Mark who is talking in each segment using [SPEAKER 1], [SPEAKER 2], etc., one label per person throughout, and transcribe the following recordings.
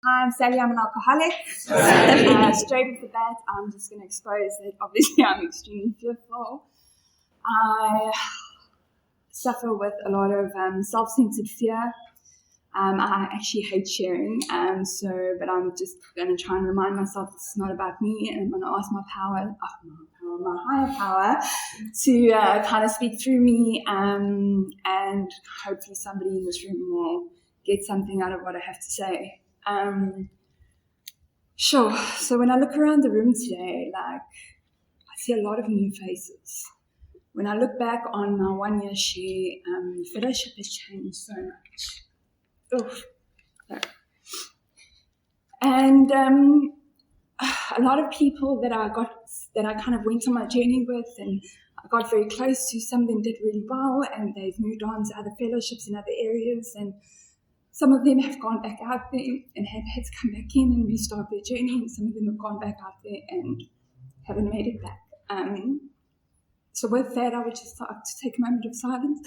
[SPEAKER 1] Hi, I'm Sally, I'm an alcoholic. Straight off the bat, I'm just going to expose that obviously I'm extremely fearful. I suffer with a lot of self-centered fear. I actually hate sharing, but I'm just going to try and remind myself this is not about me, and I'm going to ask my higher power to kind of speak through me, and hopefully somebody in this room will get something out of what I have to say. Sure. So when I look around the room today, I see a lot of new faces. When I look back on my 1 year share, fellowship has changed so much. And a lot of people that I kind of went on my journey with, and I got very close to, some of them did really well, and they've moved on to other fellowships in other areas, and some of them have gone back out there and have had to come back in and restart their journey, and some of them have gone back out there and haven't made it back. So with that, I would just like to take a moment of silence.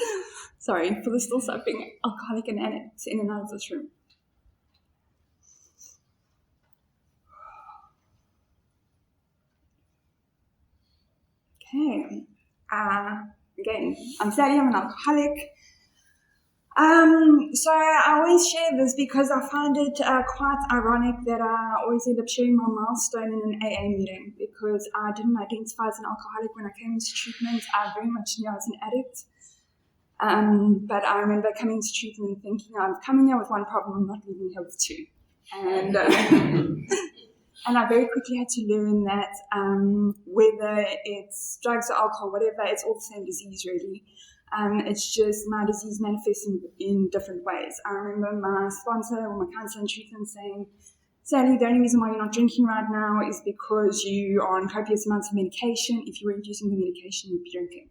[SPEAKER 1] Sorry for the still suffering alcoholic and addict in and out of this room. Okay. Again, I'm Sally, I'm an alcoholic. So I always share this because I find it quite ironic that I always end up sharing my milestone in an AA meeting, because I didn't identify as an alcoholic when I came into treatment. I very much knew I was an addict. But I remember coming to treatment and thinking, I'm coming here with one problem, I'm not leaving here with two. And and I very quickly had to learn that whether it's drugs or alcohol, whatever, it's all the same disease really. It's just my disease manifests in different ways. I remember my sponsor or my counselor in treatment saying, Sally, the only reason why you're not drinking right now is because you are on copious amounts of medication. If you weren't using the medication, you'd be drinking.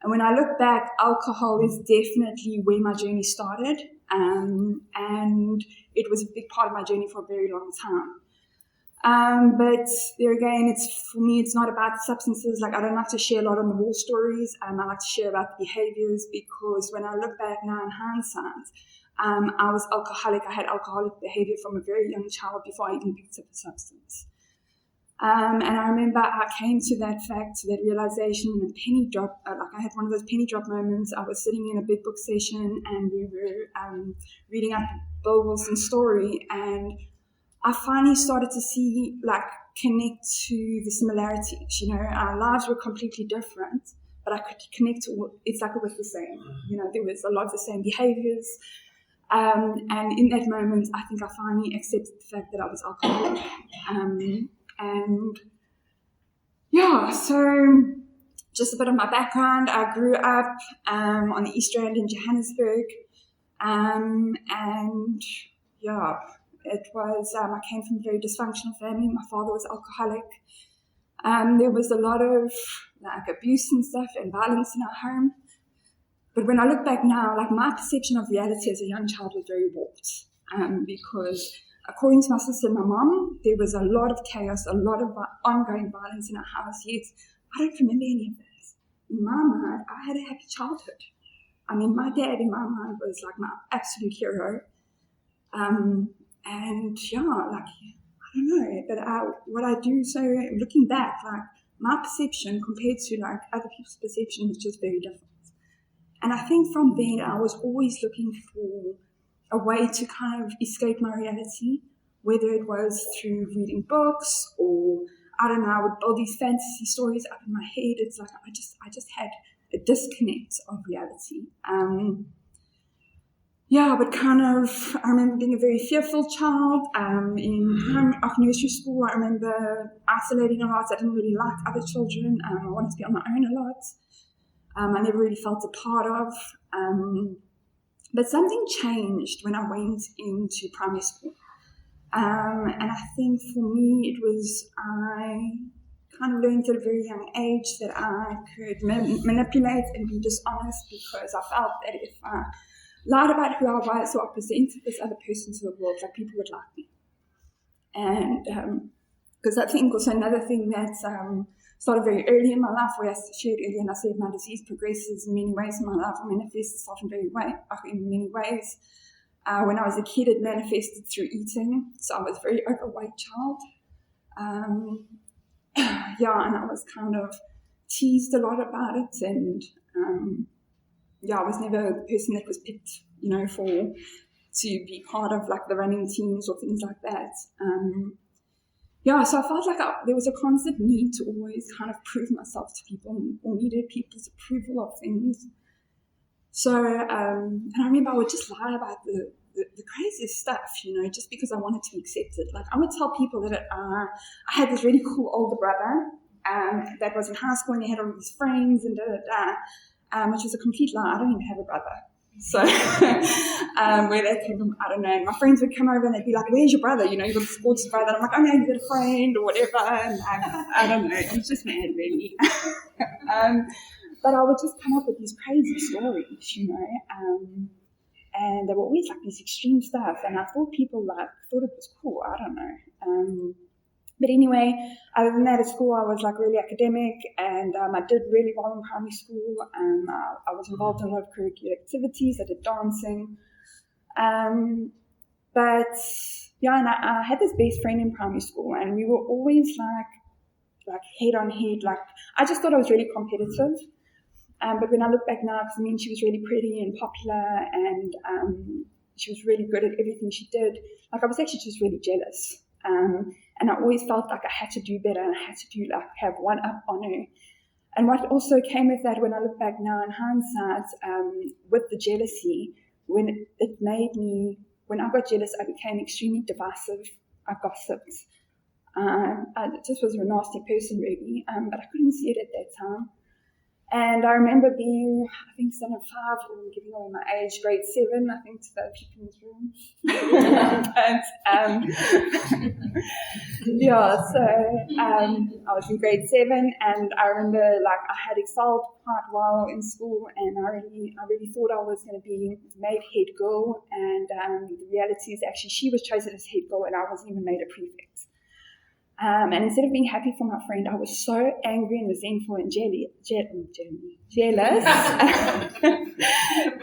[SPEAKER 1] And when I look back, alcohol is definitely where my journey started. And it was a big part of my journey for a very long time. But there again, for me, it's not about the substances. I don't like to share a lot on the war stories. I like to share about the behaviors, because when I look back now in hindsight, I was alcoholic. I had alcoholic behavior from a very young child before I even picked up the substance. And I remember I came to that fact, to that realization in a penny drop. I had one of those penny drop moments. I was sitting in a big book session and we were reading up Bill Wilson's story, and I finally started to see, connect to the similarities. Our lives were completely different, but I could connect to it's like it was the same. There was a lot of the same behaviors. And in that moment, I think I finally accepted the fact that I was alcoholic. So just a bit of my background. I grew up on the East Rand in Johannesburg. It was, I came from a very dysfunctional family. My father was alcoholic. There was a lot of abuse and stuff and violence in our home. But when I look back now, my perception of reality as a young child was very warped. Because according to my sister and my mom, there was a lot of chaos, a lot of ongoing violence in our house. Yet I don't remember any of this. In my mind, I had a happy childhood. My dad in my mind was my absolute hero. I don't know, but what I do, so looking back, my perception compared to other people's perception was just very different. And I think from then I was always looking for a way to kind of escape my reality, whether it was through reading books or, I don't know, I would build these fantasy stories up in my head. It's I just had a disconnect of reality. But I remember being a very fearful child. After nursery school, I remember isolating a lot. I didn't really like other children. I wanted to be on my own a lot. I never really felt a part of. But something changed when I went into primary school. And I think for me, it was, I kind of learned at a very young age that I could manipulate and be dishonest, because I felt that if I lied about who I was or I presented this other person to the world, people would like me. And because I think also another thing that started very early in my life, where I shared earlier and I said my disease progresses in many ways in my life, or manifests itself in many ways. When I was a kid, it manifested through eating. So I was a very overweight child. And I was kind of teased a lot about it. And I was never the person that was picked, to be part of like the running teams or things like that. So I felt like there was a constant need to always kind of prove myself to people or needed people's approval of things. So, and I remember I would just lie about the craziest stuff, just because I wanted to be accepted. Like I would tell people that I had this really cool older brother that was in high school and he had all these friends and which was a complete lie. I don't even have a brother. So where that came from, I don't know. And my friends would come over and they'd be like, "Where's your brother? You got a sports brother." And I'm like, "Oh no, you got a friend or whatever." And I don't know. It was just mad, really. But I would just come up with these crazy stories, and they were always like this extreme stuff. And I thought people thought it was cool. I don't know. But anyway, other than that, at school, I was like really academic, and I did really well in primary school. I was involved in a lot of curricular activities. I did dancing. And I had this best friend in primary school, and we were always like head on head. Like I just thought I was really competitive. But when I look back now, because she was really pretty and popular, and she was really good at everything she did. Like I was actually just really jealous. And I always felt like I had to do better and I had to have one up on her. And what also came with that, when I look back now in hindsight, with the jealousy, when I got jealous, I became extremely divisive. I gossiped. I just was a nasty person, really, but I couldn't see it at that time. And I remember being, I think, standard 5, or giving away my age, grade 7, I think, to the people in this room. I was in grade 7, and I remember, I had excelled quite well in school, and I really thought I was going to be made head girl, and the reality is actually she was chosen as head girl, and I wasn't even made a prefect. And instead of being happy for my friend, I was so angry and resentful and jealous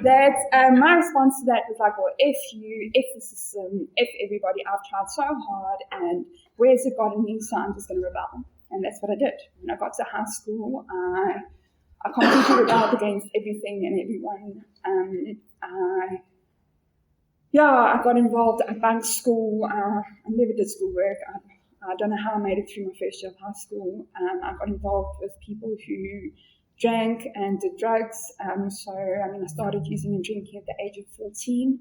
[SPEAKER 1] that my response to that was like, well, F you, F the system, F everybody, I've tried so hard, and where's it gotten me, so I'm just going to rebel. And that's what I did. When I got to high school, I completely rebelled against everything and everyone. I got involved. I bunked school. I never did schoolwork. I don't know how I made it through my first year of high school. I got involved with people who drank and did drugs. I started using and drinking at the age of 14.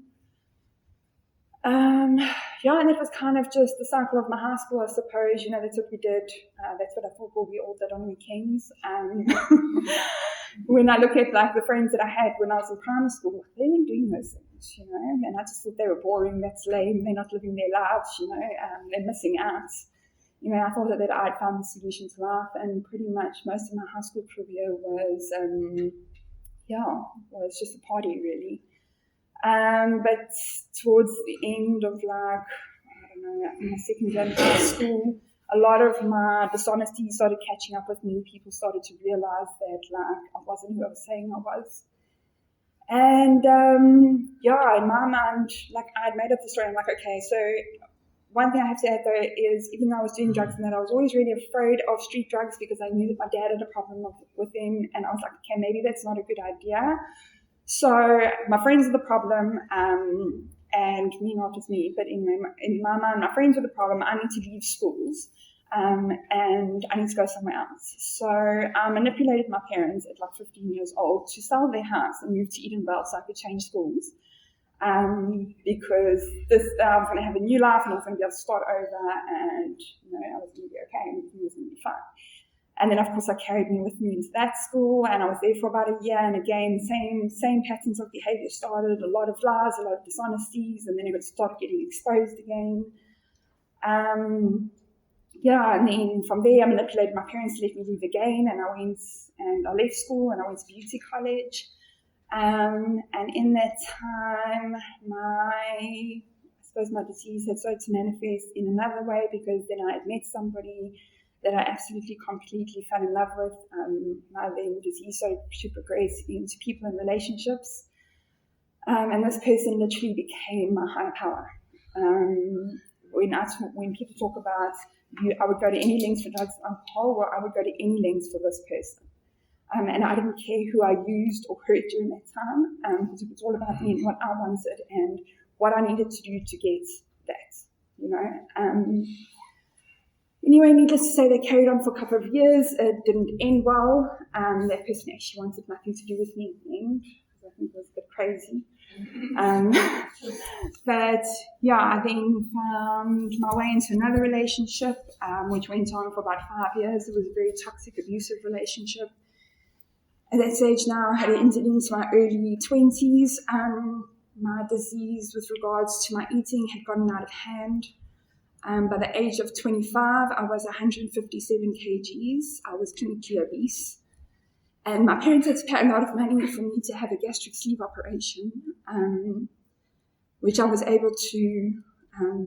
[SPEAKER 1] And it was kind of just the cycle of my high school, I suppose. That's what we did. That's what I thought we all did on weekends. When I look at the friends that I had when I was in primary school, they weren't doing those things, and I just thought they were boring, that's lame, they're not living their lives, they're missing out. I thought that I'd found the solution to life, and pretty much most of my high school career was just a party, really. But towards the end of my second year in high school, a lot of my dishonesty started catching up with me. People started to realize that I wasn't who I was saying I was. And in my mind, I'd made up the story. I'm like, okay, so one thing I have to add though is, even though I was doing drugs and that, I was always really afraid of street drugs because I knew that my dad had a problem with them, and I was like, okay, maybe that's not a good idea. So my friends are the problem, and me, not just me, but in my mind, my friends are the problem. I need to leave schools, and I need to go somewhere else. So I manipulated my parents at 15 years old to sell their house and move to Edenvale so I could change schools. Because I was going to have a new life and I was going to be able to start over, and I was going to be okay and everything was going to be fine. And then, of course, I carried me with me into that school, and I was there for about a year. And again, same patterns of behavior started, a lot of lies, a lot of dishonesties, and then it would start getting exposed again. And then from there, I manipulated my parents to let me leave again, and I left school and I went to beauty college. And in that time, my disease had started to manifest in another way, because then I had met somebody that I absolutely, completely fell in love with. My then disease started to progress into people and relationships. And this person literally became my higher power. When people talk about I would go to any lengths for drugs and alcohol, or I would go to any lengths for this person. And I didn't care who I used or hurt during that time, because it was all about me and what I wanted and what I needed to do to get that, Anyway, needless to say, they carried on for a couple of years. It didn't end well. That person actually wanted nothing to do with me in the end, because I think it was a bit crazy. But yeah, I then found my way into another relationship, which went on for about 5 years. It was a very toxic, abusive relationship. At that stage now, I had entered into my early 20s. My disease with regards to my eating had gotten out of hand. By the age of 25, I was 157 kgs. I was clinically obese. And my parents had to pay a lot of money for me to have a gastric sleeve operation, which I was able to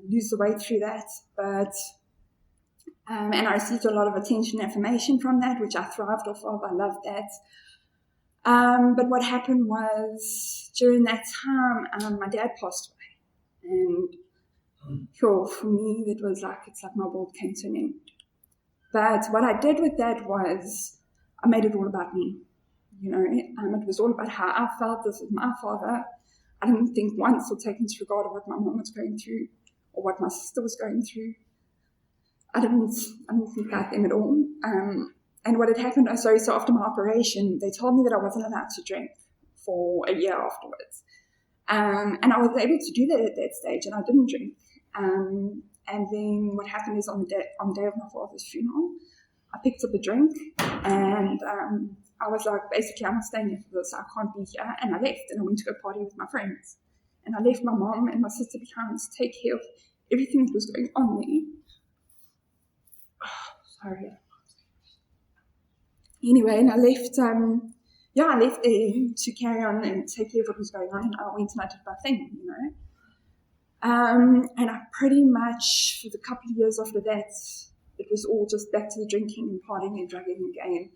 [SPEAKER 1] lose the weight through that. And I received a lot of attention and affirmation from that, which I thrived off of. I loved that. But what happened was, during that time, my dad passed away. And for me, it's like my world came to an end. But what I did with that was, I made it all about me. It was all about how I felt. This was my father. I didn't think once or take into regard of what my mom was going through or what my sister was going through. I didn't think about them at all. And what had happened, so after my operation, they told me that I wasn't allowed to drink for a year afterwards. And I was able to do that at that stage, and I didn't drink. And then what happened is on the day of my father's funeral, I picked up a drink, and I was like, basically, I'm not staying here for this. I can't be here. And I left, and I went to go party with my friends. And I left my mom and my sister behind to take care of everything that was going on there. Sorry. Anyway, and I left there to carry on and take care of what was going on, and I went and I did my thing, And I pretty much, for the couple of years after that, it was all just back to the drinking and partying and drugging again.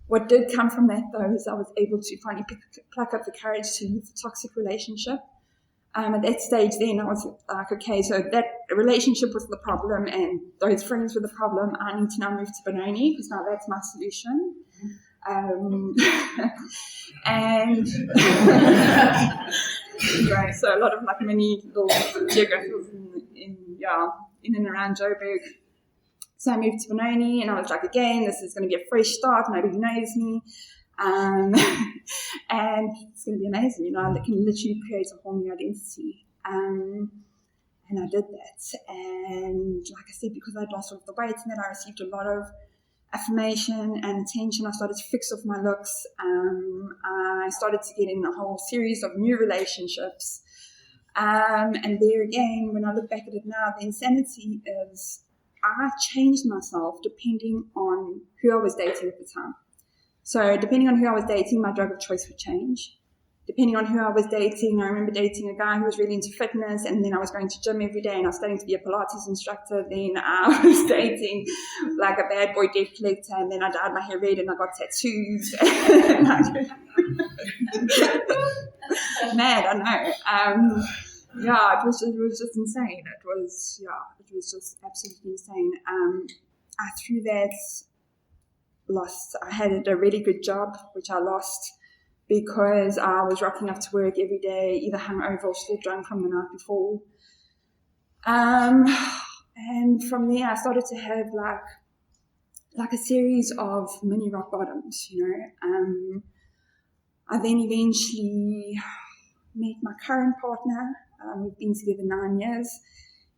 [SPEAKER 1] What did come from that, though, is I was able to finally pluck up the courage to leave the toxic relationship. At that stage then, I was like, okay, so that relationship was the problem and those friends were the problem. I need to now move to Benoni because now that's my solution. And right, so a lot of mini little geographies in and around Joburg. So I moved to Benoni, and I was like, again, this is going to be a fresh start. Nobody knows me. And it's going to be amazing, I can literally create a whole new identity. And I did that. And like I said, because I'd lost all of the weight and then I received a lot of affirmation and attention, I started to fix off my looks. I started to get in a whole series of new relationships. And there again, when I look back at it now, the insanity is I changed myself depending on who I was dating at the time. So depending on who I was dating, my drug of choice would change. Depending on who I was dating, I remember dating a guy who was really into fitness, and then I was going to gym every day and I was studying to be a Pilates instructor. Then I was dating like a bad boy debt collector, and then I dyed my hair red and I got tattoos. Mad, I know. It was just insane. It was just absolutely insane. I threw that. I had a really good job, which I lost because I was rocking up to work every day, either hungover or still drunk from the night before. And from there, I started to have like a series of mini rock bottoms, I then eventually met my current partner. We've been together 9 years.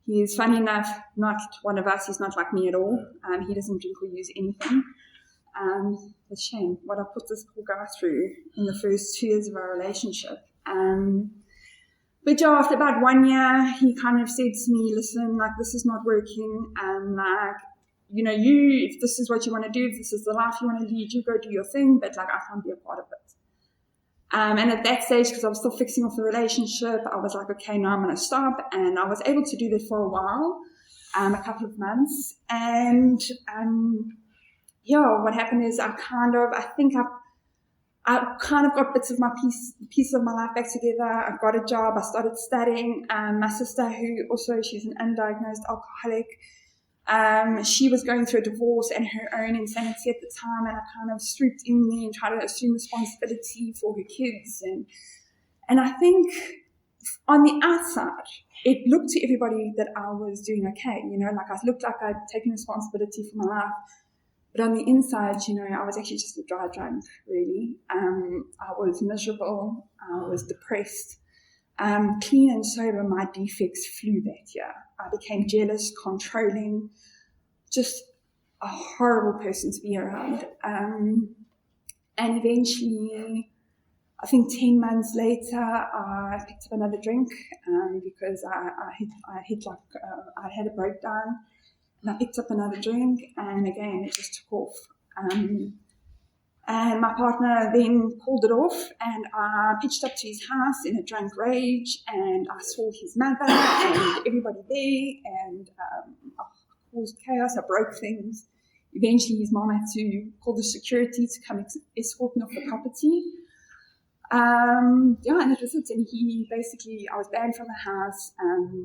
[SPEAKER 1] He is, funny enough, not one of us. He's not like me at all. He doesn't drink or use anything. It's a shame what I put this poor guy through in the first 2 years of our relationship. But after about 1 year, he kind of said to me, listen, this is not working. If this is what you want to do, if this is the life you want to lead, you go do your thing, but I can't be a part of it. And at that stage, because I was still fixing off the relationship, I was like, okay, now I'm going to stop. And I was able to do that for a while, a couple of months. And what happened is I I kind of got bits of my piece of my life back together. I got a job. I started studying. My sister, who also, she's an undiagnosed alcoholic, she was going through a divorce and her own insanity at the time, and I kind of swooped in there and tried to assume responsibility for her kids. And I think on the outside, it looked to everybody that I was doing okay. Like I looked like I'd taken responsibility for my life. But on the inside, I was actually just a dry drunk, really. I was miserable. I was depressed. Clean and sober, my defects flew that year. I became jealous, controlling, just a horrible person to be around. And eventually, I think 10 months later, I picked up another drink because I had a breakdown. And I picked up another drink, and again, it just took off. And my partner then pulled it off, and I pitched up to his house in a drunk rage, and I saw his mother and everybody there, and I caused chaos. I broke things. Eventually, his mom had to call the security to come escort me off the property. And it was it. And I was banned from the house.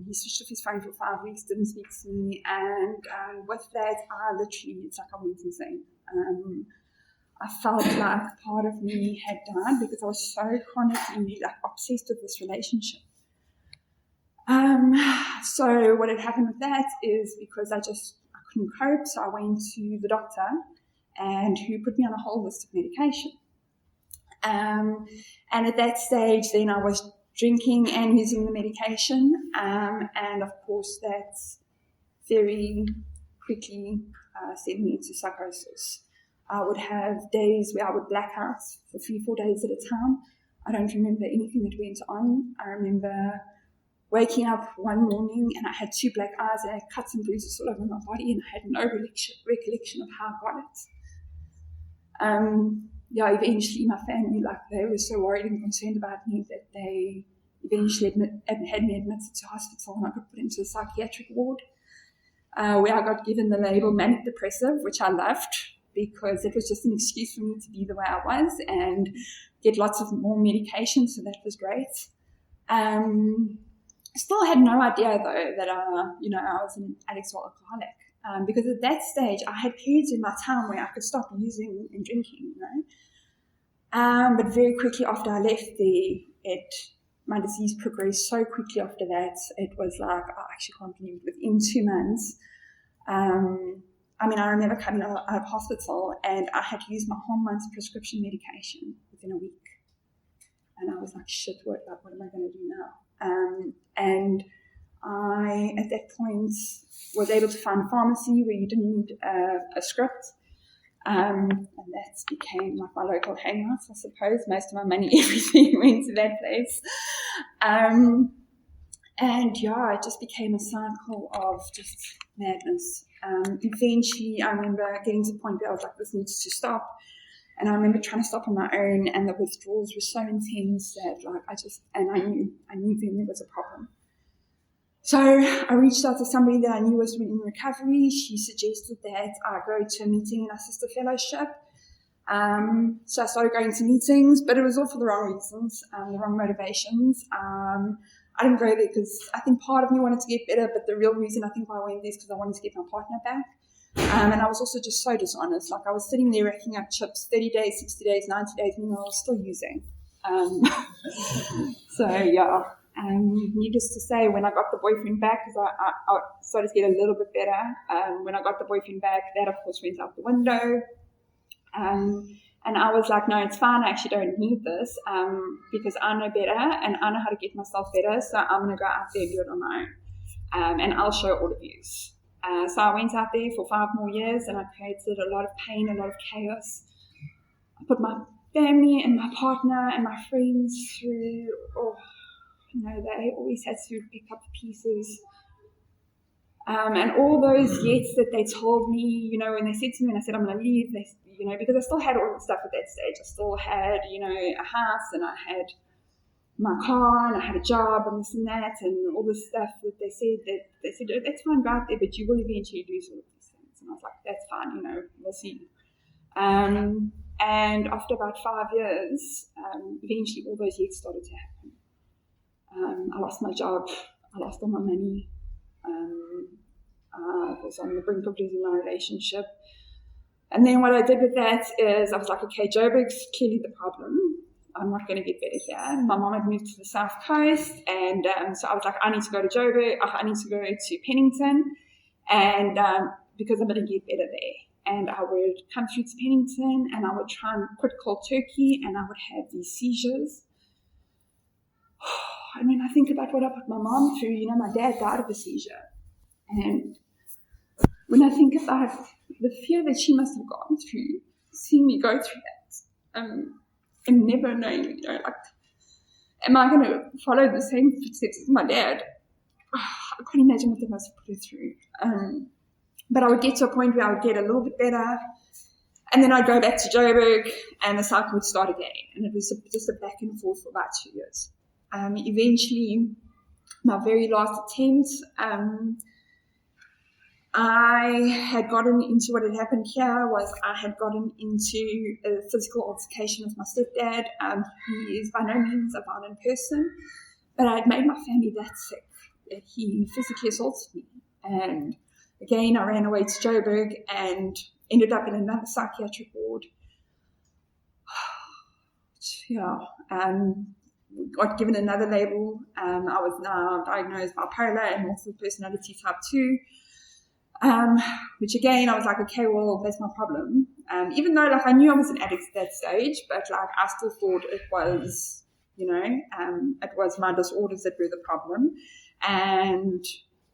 [SPEAKER 1] He switched off his phone for 5 weeks, didn't speak to me. And with that, it's like I went insane. I felt like part of me had died because I was so chronically obsessed with this relationship. So what had happened with that is because I couldn't cope, so I went to the doctor, and who put me on a whole list of medication. And at that stage, then I was drinking and using the medication. And of course, that very quickly sent me into psychosis. I would have days where I would black out for 3-4 days at a time. I don't remember anything that went on. I remember waking up one morning and I had 2 black eyes and I had cuts and bruises all over my body, and I had no recollection of how I got it. Eventually my family, they were so worried and concerned about me that they eventually had me admitted to hospital, and I got put into a psychiatric ward where I got given the label manic depressive, which I loved because it was just an excuse for me to be the way I was and get lots of more medication, so that was great. Still had no idea though that I was an addict or alcoholic. Because at that stage, I had periods in my time where I could stop using and drinking, But very quickly after I left there, my disease progressed so quickly after that. It was like, I actually can't believe it. Within 2 months, I remember coming out of hospital and I had to use my whole month's prescription medication within a week. And I was like, shit, what am I going to do now? And I, at that point, was able to find a pharmacy where you didn't need a script. And that became like my local hangout, I suppose. Most of my money, everything went to that place. It just became a cycle of just madness. Eventually, I remember getting to the point where I was like, this needs to stop. And I remember trying to stop on my own, and the withdrawals were so intense that I knew then there was a problem. So I reached out to somebody that I knew was in recovery. She suggested that I go to a meeting in our sister fellowship. So I started going to meetings, but it was all for the wrong reasons, the wrong motivations. I didn't go there because I think part of me wanted to get better, but the real reason I think why I went there is because I wanted to get my partner back. And I was also just so dishonest. Like I was sitting there racking up chips 30 days, 60 days, 90 days, meanwhile I was still using. Needless to say, when I got the boyfriend back, because I started to get a little bit better, when I got the boyfriend back, that of course went out the window. And I was like, no, it's fine. I actually don't need this because I know better and I know how to get myself better. So I'm going to go out there and do it on my own. And I'll show all of you. So I went out there for 5 more years and I created a lot of pain, a lot of chaos. I put my family and my partner and my friends through, they always had to pick up the pieces. And all those yets that they told me, when they said to me and I said, I'm going to leave, because I still had all the stuff at that stage. I still had, a house and I had my car and I had a job and this and that and all this stuff that they said, oh, that's fine, go out there, but you will eventually lose all of these things. And I was like, that's fine, we'll see. And And after about 5 years, eventually all those years started to happen. I lost my job. I lost all my money. I was on the brink of losing my relationship. And then what I did with that is I was like, okay, Joburg's clearly the problem. I'm not going to get better here. My mom had moved to the South Coast, and so I was like, I need to go to Joburg. I need to go to Pennington, and because I'm going to get better there. And I would come through to Pennington, and I would try and quit cold turkey, and I would have these seizures. And when I think about what I put my mom through, my dad died of a seizure. And when I think about the fear that she must have gone through, seeing me go through that, and never knowing, am I going to follow the same footsteps as my dad? I can't imagine what they must have put her through. But I would get to a point where I would get a little bit better, and then I'd go back to Joburg, and the cycle would start again. And it was just a back and forth for about 2 years. Eventually, my very last attempt, I had gotten into what had happened here was I had gotten into a physical altercation with my stepdad. He is by no means a violent person, but I had made my family that sick that he physically assaulted me. And again, I ran away to Joburg and ended up in another psychiatric ward. Got given another label. I was now diagnosed bipolar and multiple personality type 2. Which again, I was like, okay, well, that's my problem. Even though, I knew I was an addict at that stage, but, I still thought it was, it was my disorders that were the problem, and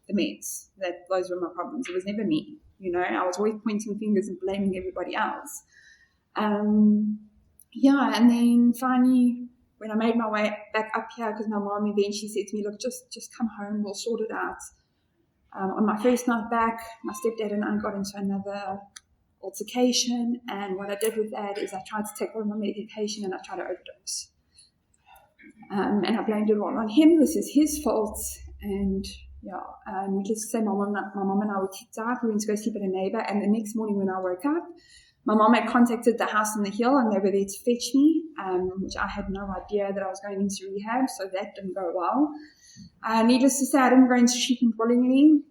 [SPEAKER 1] the meds, those were my problems. It was never me, I was always pointing fingers and blaming everybody else. And then finally, when I made my way back up here, because my mom eventually said to me, look, just come home, we'll sort it out. On my first night back, my stepdad and I got into another altercation, and what I did with that is I tried to take all of my medication and I tried to overdose. And I blamed it all on him. This is his fault. And needless to say, my mom and I were kicked out. We went to go sleep at a neighbor, and the next morning when I woke up, my mom had contacted the house on the hill, and they were there to fetch me, which I had no idea that I was going into rehab, so that didn't go well. Needless to say, I didn't go into treatment willingly,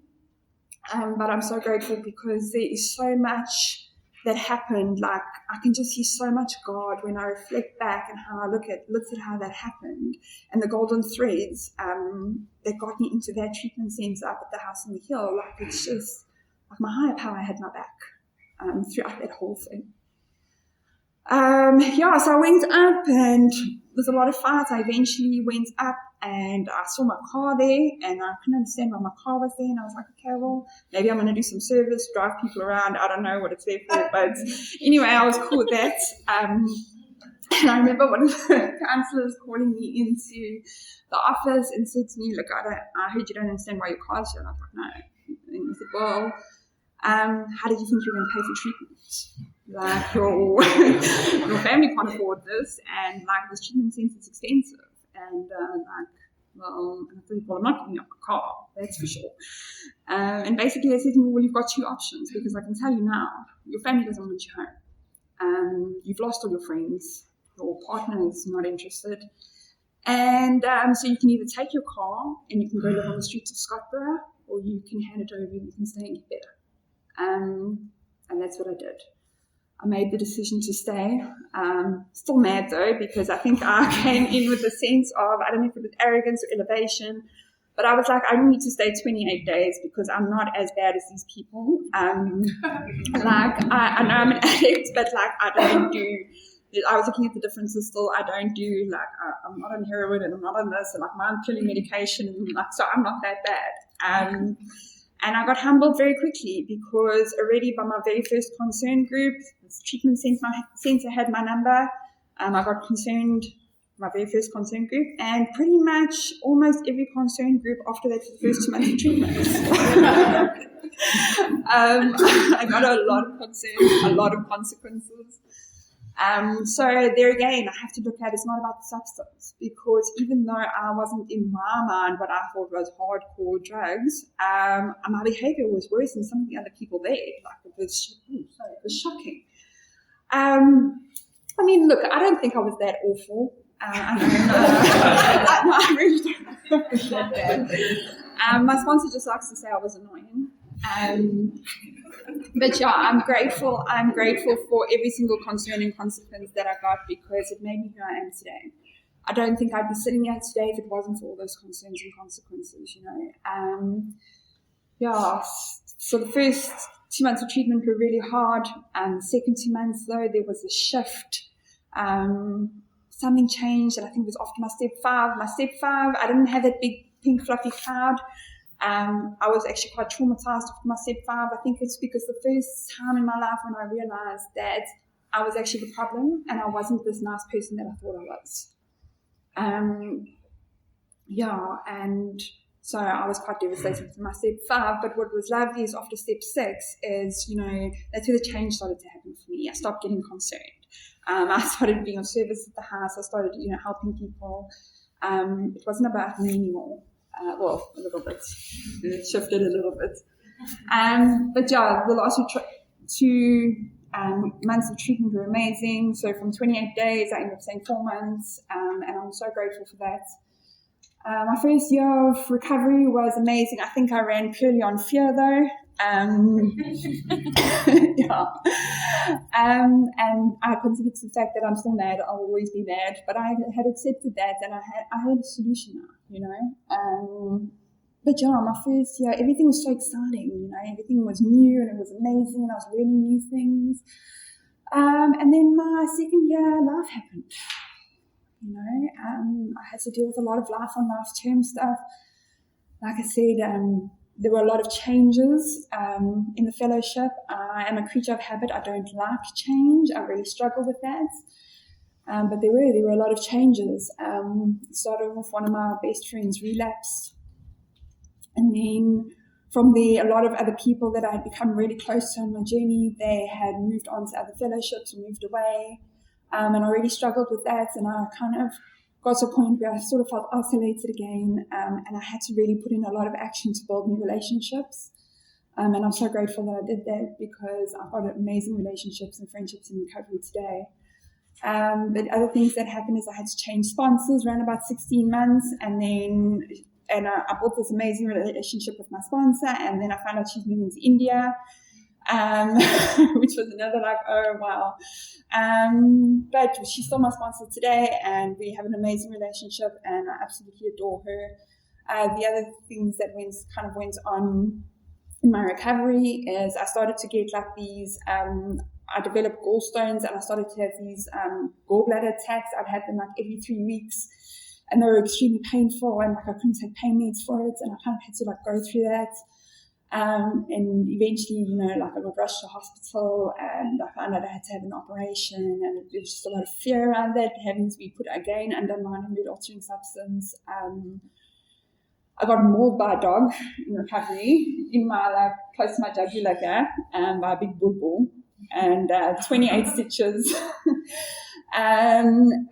[SPEAKER 1] but I'm so grateful because there is so much that happened. I can just see so much God when I reflect back and how I looked at how that happened, and the golden threads that got me into that treatment center up at the house on the hill. It's just my higher power had my back throughout that whole thing. So I went up, and there's a lot of fights. I eventually went up and I saw my car there, and I couldn't understand why my car was there, and I was like, okay, well, maybe I'm going to do some service, drive people around. I don't know what it's there for, but anyway, I was cool with that. And I remember one of the counsellors calling me into the office and said to me, look, I heard you don't understand why your car's here. And I was like, no. And he said, well, how did you think you were going to pay for treatment? Your family can't afford this, and this treatment center is expensive. And I said, well, I'm not giving up my car, that's for sure. And basically they said to me, well, you've got two options, because I can tell you now, your family doesn't want you home. You've lost all your friends, your partner is not interested. And so you can either take your car and you can go live on the streets of Scottsboro, or you can hand it over and you can stay and get better. And that's what I did. I made the decision to stay. Still mad though, because I think I came in with a sense of, I don't know if it was arrogance or elevation, but I was like, I need to stay 28 days because I'm not as bad as these people. I know I'm an addict, but I don't do, I was looking at the differences still. I don't do, I'm not on heroin and I'm not on this, and I'm killing medication, and so I'm not that bad. And I got humbled very quickly because already by my very first concern group, this treatment center had my number. I got concerned, my very first concern group, and pretty much almost every concern group after that for the first 2 months of treatment. I got a lot of concerns, a lot of consequences. So there again, I have to look at it's not about the substance, because even though I wasn't in my mind what I thought was hardcore drugs, my behavior was worse than some of the other people there. It was shocking. I mean, look, I don't think I was that awful. I really don't think that bad. My sponsor just likes to say I was annoying. But yeah, I'm grateful. I'm grateful for every single concern and consequence that I got, because it made me who I am today. I don't think I'd be sitting here today if it wasn't for all those concerns and consequences, Yeah, so the first 2 months of treatment were really hard. The second 2 months, though, there was a shift. Something changed, and I think it was after my step 5. My step 5, I didn't have that big pink fluffy cloud. I was actually quite traumatized after my step 5. I think it's because the first time in my life when I realized that I was actually the problem and I wasn't this nice person that I thought I was. And so I was quite devastated with my step 5. But what was lovely is after step 6 is, that's where the change started to happen for me. I stopped getting concerned. I started being of service at the house. I started, helping people. It wasn't about me anymore. A little bit. It shifted a little bit. But yeah, the last two months of treatment were amazing. So from 28 days, I ended up saying 4 months, and I'm so grateful for that. My first year of recovery was amazing. I think I ran purely on fear, though. And I contribute to the fact that I'm still mad. I'll always be mad, but I had accepted that, and I had a solution now, But yeah, my first year, everything was so exciting, everything was new and it was amazing, and I was learning new things. And then my second year, life happened. I had to deal with a lot of life on life term stuff. Like I said, there were a lot of changes in the fellowship. I am a creature of habit. I don't like change. I really struggle with that. But there were a lot of changes. Started off, one of my best friends relapsed. And then from there, a lot of other people that I had become really close to on my journey, they had moved on to other fellowships or moved away. And I really struggled with that. And I kind of got to a point where I sort of felt isolated again, and I had to really put in a lot of action to build new relationships. And I'm so grateful that I did that, because I've got amazing relationships and friendships in recovery today. But other things that happened is I had to change sponsors around about 16 months, and I built this amazing relationship with my sponsor, and then I found out she's moving to India. Which was another oh wow. But she's still my sponsor today, and we have an amazing relationship, and I absolutely adore her. The other things that went on in my recovery is I started to get these, I developed gallstones, and I started to have these gallbladder attacks. I'd had them every 3 weeks, and they were extremely painful, and I couldn't take pain meds for it, and I kind of had to go through that. And eventually, I got rushed to hospital, and I found out I had to have an operation, and there was just a lot of fear around that, having to be put again under mind-altering substance. I got mauled by a dog in recovery, in my close to my jugular here, by a big bull, and 28 stitches.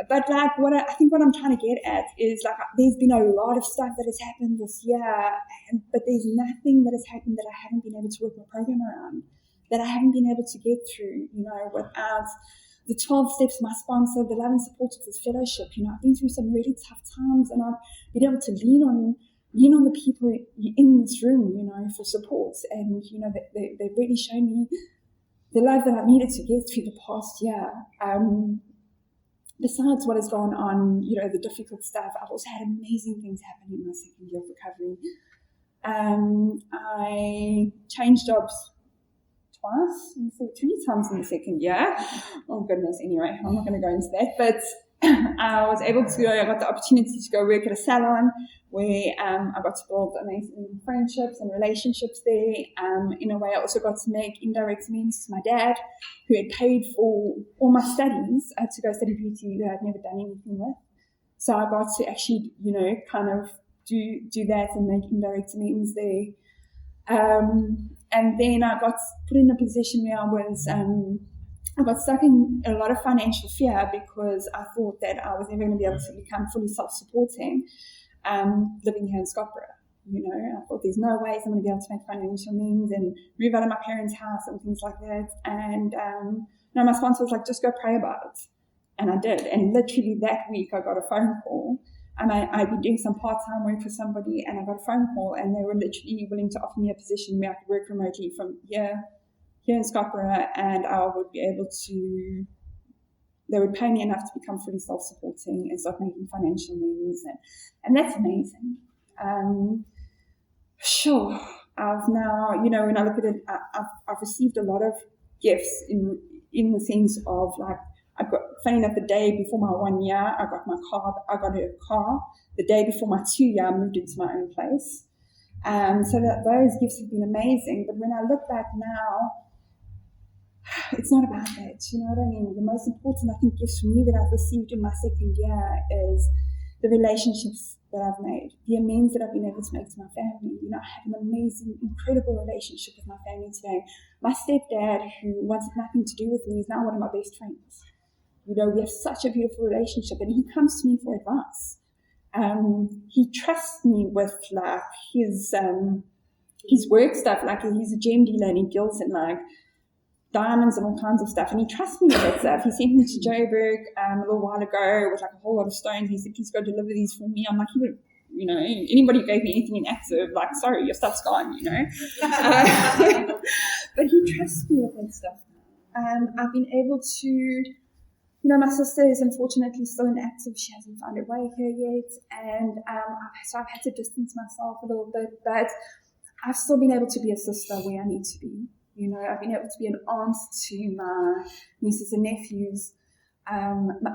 [SPEAKER 1] But what I'm trying to get at is there's been a lot of stuff that has happened this year, but there's nothing that has happened that I haven't been able to work my program around, that I haven't been able to get through, without the 12 steps, my sponsor, the love and support of this fellowship. I've been through some really tough times, and I've been able to lean on the people in this room, for support, and they've really shown me the love that I needed to get through the past year. Besides what has gone on, the difficult stuff, I've also had amazing things happen in my second year of recovery. I changed jobs twice, 3 times in the second year. Oh goodness, anyway, I'm not going to go into that, but I got the opportunity to go work at a salon where I got to build amazing friendships and relationships there. In a way, I also got to make indirect amends to my dad, who had paid for all my studies to go study beauty that I'd never done anything with. So I got to actually, kind of do that and make indirect amends there. And then I got put in a position where I got stuck in a lot of financial fear, because I thought that I was never going to be able to become fully self-supporting living here in Scotland. I thought there's no ways I'm going to be able to make financial means and move out of my parents' house and things like that. And my sponsor was just go pray about it. And I did. And literally that week I got a phone call. And I'd been doing some part-time work for somebody, and I got a phone call, and they were literally willing to offer me a position where I could work remotely from here in Scotland, and I would be able to, they would pay me enough to become fully self-supporting and start making financial means. And that's amazing. Sure. I've now, when I look at it, I've received a lot of gifts in the sense of like, I've got, funny enough, the day before my 1 year, I got a car. The day before my 2 year, I moved into my own place. So that those gifts have been amazing. But when I look back now, it's not about that. You know what I mean? The most important, I think, gifts for me that I've received in my second year is the relationships that I've made, the amends that I've been able to make to my family. I have an amazing, incredible relationship with my family today. My stepdad, who wanted nothing to do with me, is now one of my best friends. We have such a beautiful relationship, and he comes to me for advice. He trusts me with like his work stuff. Like he's a gem dealer and he deals in like diamonds and all kinds of stuff, and he trusts me with that stuff. He sent me to Joburg a little while ago with like a whole lot of stones. He said, "Please go deliver these for me." I'm like, anybody who gave me anything in active, like, sorry, your stuff's gone, But he trusts me with that stuff. I've been able to. My sister is unfortunately still in active. She hasn't found her way here yet. And so I've had to distance myself a little bit. But I've still been able to be a sister where I need to be. I've been able to be an aunt to my nieces and nephews. I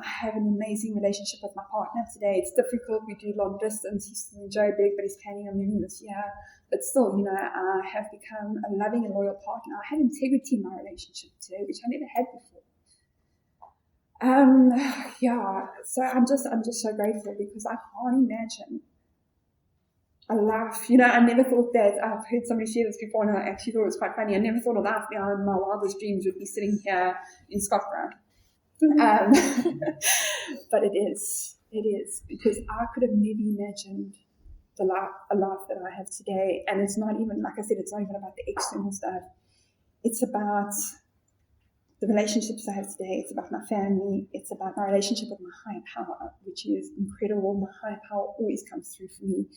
[SPEAKER 1] have an amazing relationship with my partner today. It's difficult. We do long distance. He's still in Joburg, but he's planning on moving this year. But still, I have become a loving and loyal partner. I have integrity in my relationship today, which I never had before. So I'm just so grateful because I can't imagine a life. I never thought that. I've heard somebody share this before, and I actually thought it was quite funny. I never thought a life beyond my wildest dreams would be sitting here in Scotland. But it is because I could have never imagined a life that I have today. And it's not even, like I said, it's not even about the external stuff. It's about the relationships I have today. It's about my family. It's about my relationship with my higher power, which is incredible. My higher power always comes through for me.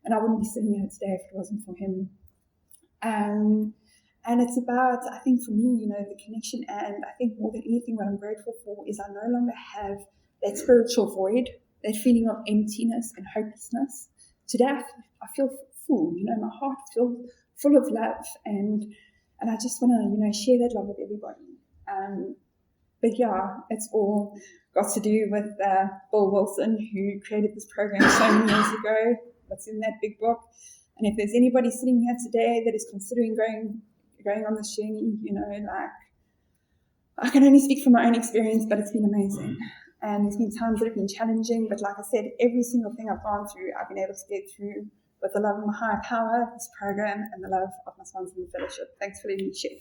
[SPEAKER 1] And I wouldn't be sitting here today if it wasn't for him. And it's about, I think for me, the connection. And I think more than anything, what I'm grateful for is I no longer have that spiritual void, that feeling of emptiness and hopelessness. Today, I feel full. My heart feels full of love. And I just want to, share that love with everybody. But yeah, it's all got to do with Bill Wilson, who created this program so many years ago. What's in that big book? And if there's anybody sitting here today that is considering going on this journey, I can only speak from my own experience, but it's been amazing. And there's been times that have been challenging, but like I said, every single thing I've gone through, I've been able to get through with the love of my higher power, this program, and the love of my sponsor and fellowship. Thanks for letting me share.